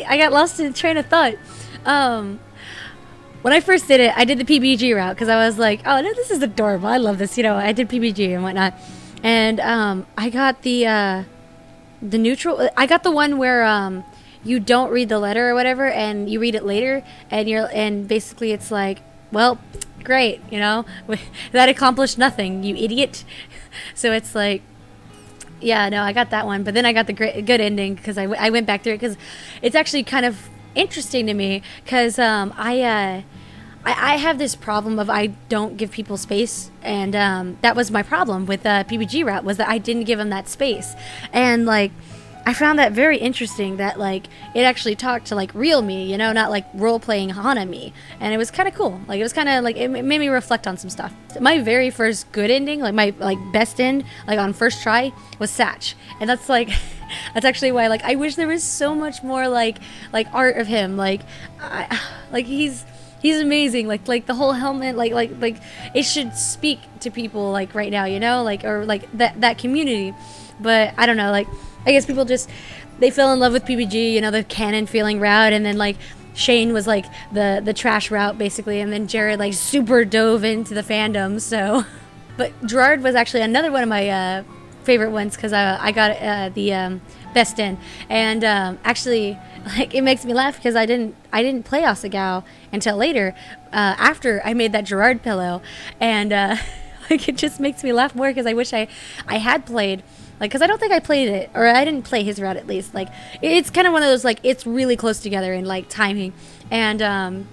I got lost in train of thought. Um, when I first did it, I did the PBG route because I was like, oh no, this is adorable. I love this. You know, I did PBG and whatnot, and I got the neutral. I got the one where you don't read the letter or whatever, and you read it later, and basically it's like, well, great, you know, that accomplished nothing, you idiot. So it's like, yeah, no, I got that one, but then I got the good ending because I went back through it because it's actually kind of interesting to me because I have this problem of I don't give people space, and that was my problem with PBG route was that I didn't give them that space, and like I found that very interesting that like it actually talked to like real me, you know, not like role playing Hana me, and it was kind of cool. Like it was kind of like it made me reflect on some stuff. My very first good ending, like my like best end, like on first try, was Satch, and that's like. That's actually why, like, I wish there was so much more like art of him. Like, like he's amazing. Like the whole helmet, like it should speak to people like right now, you know, like or like that community. But I don't know, like I guess people just they fell in love with PBG, you know, the canon feeling route, and then like Shane was like the trash route basically, and then Jared like super dove into the fandom. So, but Gerard was actually another one of my favorite ones because I got the best in, and actually like it makes me laugh because I didn't play Asagao until later after I made that Gerard pillow, and like it just makes me laugh more because I wish I had played, like, because I don't think I played it, or I didn't play his route at least. Like it's kind of one of those like it's really close together in like timing, and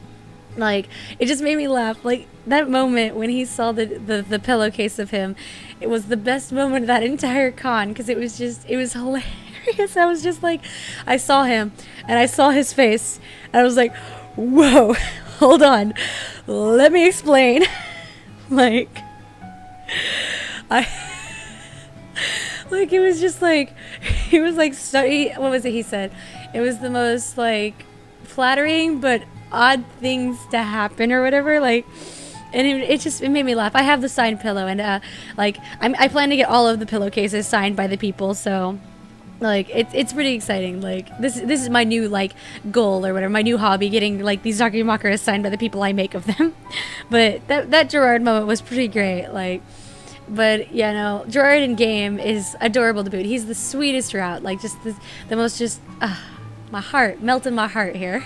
like it just made me laugh. Like that moment when he saw the pillowcase of him, it was the best moment of that entire con because it was hilarious. I was just like, I saw him and I saw his face and I was like, whoa, hold on, let me explain. Like I like it was just like he was like what was it he said? It was the most like flattering but odd things to happen or whatever, like, and it made me laugh. I have the signed pillow, and like I plan to get all of the pillowcases signed by the people, so like it's pretty exciting. Like this is my new like goal or whatever, my new hobby, getting like these Dakimakuras signed by the people I make of them. But that Gerard moment was pretty great, like. But yeah, no, Gerard in game is adorable to boot. He's the sweetest route, like just the most just my heart melted my heart here.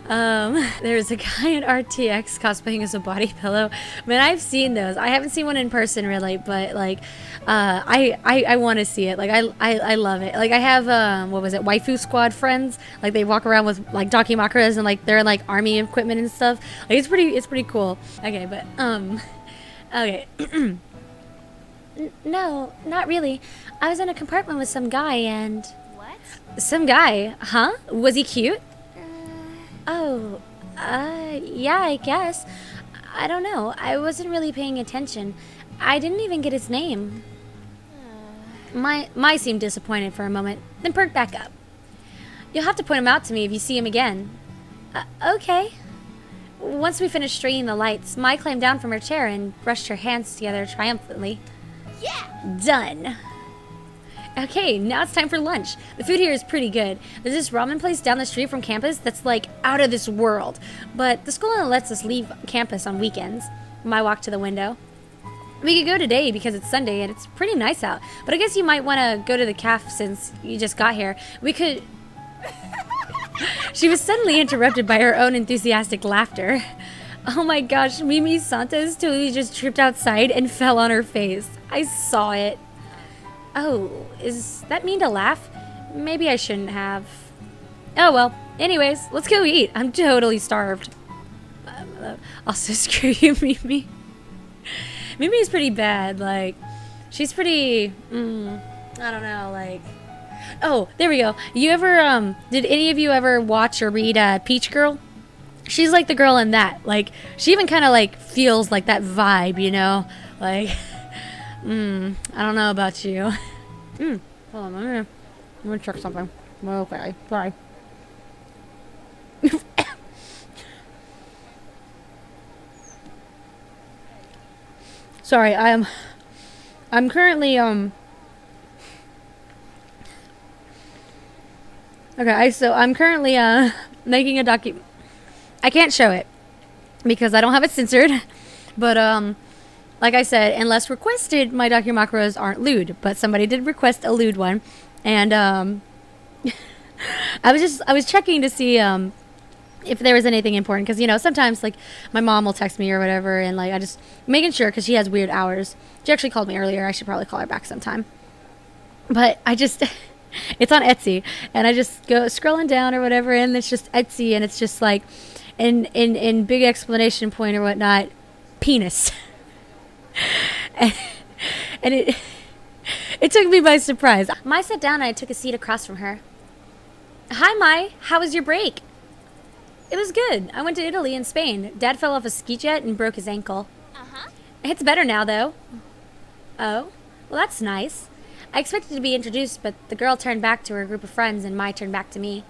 There's a guy in RTX cosplaying as a body pillow. Man, I've seen those. I haven't seen one in person really, but like, I want to see it. Like, I love it. Like, I have, what was it, Waifu Squad friends. Like, they walk around with like Dakimakuras and like they're in like army equipment and stuff. Like, it's pretty cool. Okay, but, okay. No, not really. I was in a compartment with some guy and... What? Some guy, huh? Was he cute? Oh, yeah, I guess. I don't know. I wasn't really paying attention. I didn't even get his name. My seemed disappointed for a moment, then perked back up. You'll have to point him out to me if you see him again. Okay. Once we finished stringing the lights, Mai climbed down from her chair and brushed her hands together triumphantly. Yeah! Done! Okay, now it's time for lunch. The food here is pretty good. There's this ramen place down the street from campus that's like out of this world. But the school only lets us leave campus on weekends. Mai walked to the window. We could go today because it's Sunday and it's pretty nice out. But I guess you might want to go to the caf since you just got here. We could... She was suddenly interrupted by her own enthusiastic laughter. Oh my gosh, Mimi Santos totally just tripped outside and fell on her face. I saw it. Oh, is that mean to laugh? Maybe I shouldn't have. Oh well, anyways, let's go eat. I'm totally starved. Also, screw you, Mimi. Mimi's pretty bad, like, she's pretty, I don't know, like... Oh, there we go. You ever, did any of you ever watch or read, Peach Girl? She's like the girl in that. Like, she even kind of, like, feels like that vibe, you know? Like, I don't know about you. Hold on, I'm gonna check something. Okay, sorry. Sorry, I'm currently, Okay, so I'm currently making a I can't show it because I don't have it censored. But like I said, unless requested, my macros aren't lewd. But somebody did request a lewd one, and I was checking to see if there was anything important, because sometimes like my mom will text me or whatever, and like I just making sure, because she has weird hours. She actually called me earlier. I should probably call her back sometime. But I just it's on Etsy, and I just go scrolling down or whatever, and it's just Etsy, and it's just like in big explanation point or whatnot, penis. and, and it took me by surprise. Mai sat down and I took a seat across from her. Hi Mai, how was your break? It was good. I went to Italy and Spain. Dad fell off a ski jet and broke his ankle. Uh-huh. It's better now, though. Oh? Well, that's nice. I expected to be introduced, but the girl turned back to her group of friends and Mai turned back to me.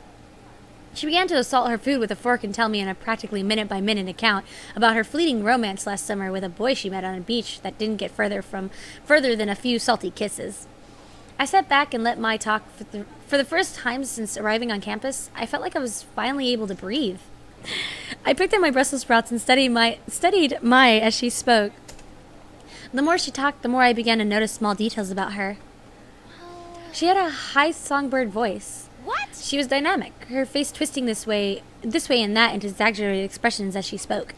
She began to assault her food with a fork and tell me in a practically minute-by-minute account about her fleeting romance last summer with a boy she met on a beach that didn't get further than a few salty kisses. I sat back and let Mai talk. For the first time since arriving on campus, I felt like I was finally able to breathe. I picked up my Brussels sprouts and studied Mai as she spoke. The more she talked, the more I began to notice small details about her. She had a high songbird voice. What? She was dynamic, her face twisting this way and that into exaggerated expressions as she spoke.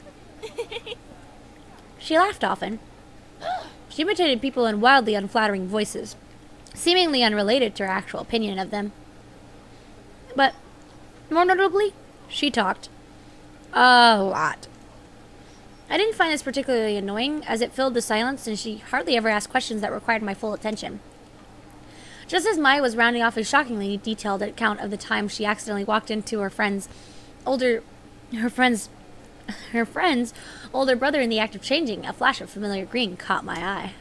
She laughed often. She imitated people in wildly unflattering voices, seemingly unrelated to her actual opinion of them. But, more notably, she talked. A lot. I didn't find this particularly annoying, as it filled the silence and she hardly ever asked questions that required my full attention. Just as Mai was rounding off a shockingly detailed account of the time she accidentally walked into her friend's older brother in the act of changing, a flash of familiar green caught my eye.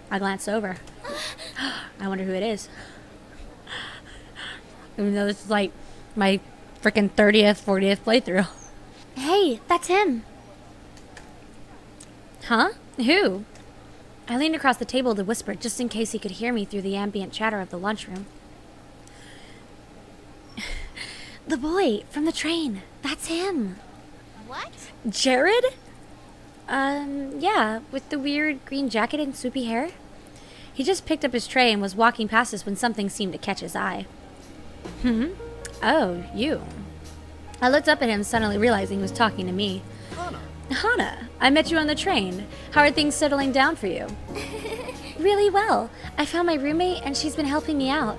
I glanced over. I wonder who it is. Even though this is like my freaking 30th, 40th playthrough. Hey, that's him. Huh? Who? I leaned across the table to whisper, just in case he could hear me through the ambient chatter of the lunchroom. The boy from the train. That's him. What? Jared? Yeah, with the weird green jacket and swoopy hair. He just picked up his tray and was walking past us when something seemed to catch his eye. Oh, you. I looked up at him, suddenly realizing he was talking to me. Hana, I met you on the train. How are things settling down for you? Really well. I found my roommate and she's been helping me out.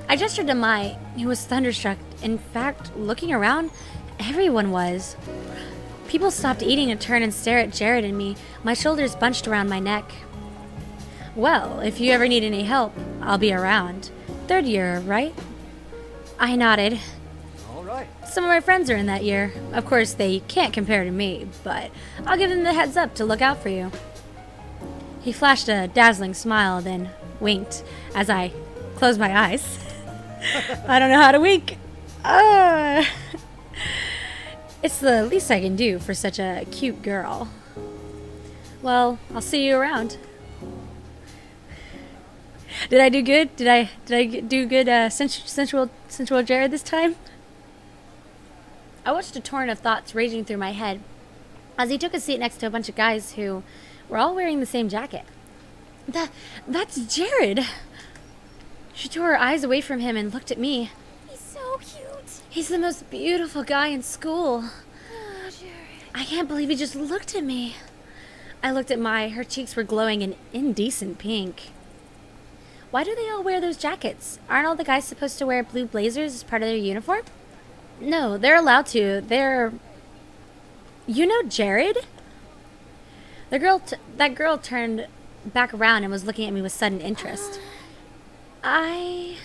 I gestured to Mai, who was thunderstruck. In fact, looking around, everyone was. People stopped eating to turn and stare at Jared and me, my shoulders bunched around my neck. Well, if you ever need any help, I'll be around. 3rd year, right? I nodded. All right. Some of my friends are in that year. Of course, they can't compare to me, but I'll give them the heads up to look out for you. He flashed a dazzling smile, then winked as I closed my eyes. I don't know how to wink. It's the least I can do for such a cute girl. Well, I'll see you around. Did I do good? Did I do good sensual Jared this time? I watched a torrent of thoughts raging through my head as he took a seat next to a bunch of guys who were all wearing the same jacket. That's Jared. She tore her eyes away from him and looked at me. He's so cute. He's the most beautiful guy in school. Oh, Jared. I can't believe he just looked at me. I looked at Mai. Her cheeks were glowing an indecent pink. Why do they all wear those jackets? Aren't all the guys supposed to wear blue blazers as part of their uniform? No, they're allowed to. You know Jared? That girl turned back around and was looking at me with sudden interest. Did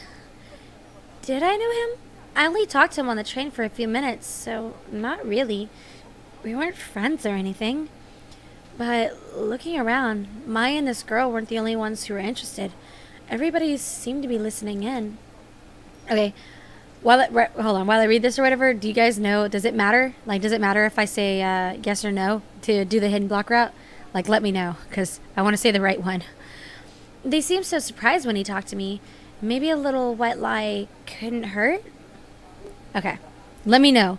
I know him? I only talked to him on the train for a few minutes, so not really. We weren't friends or anything. But looking around, Mai and this girl weren't the only ones who were interested. Everybody seemed to be listening in. Okay, hold on. While I read this or whatever, do you guys know, does it matter? Like, does it matter if I say yes or no to do the hidden block route? Like, let me know, because I want to say the right one. They seemed so surprised when he talked to me, maybe a little white lie couldn't hurt. Okay, let me know.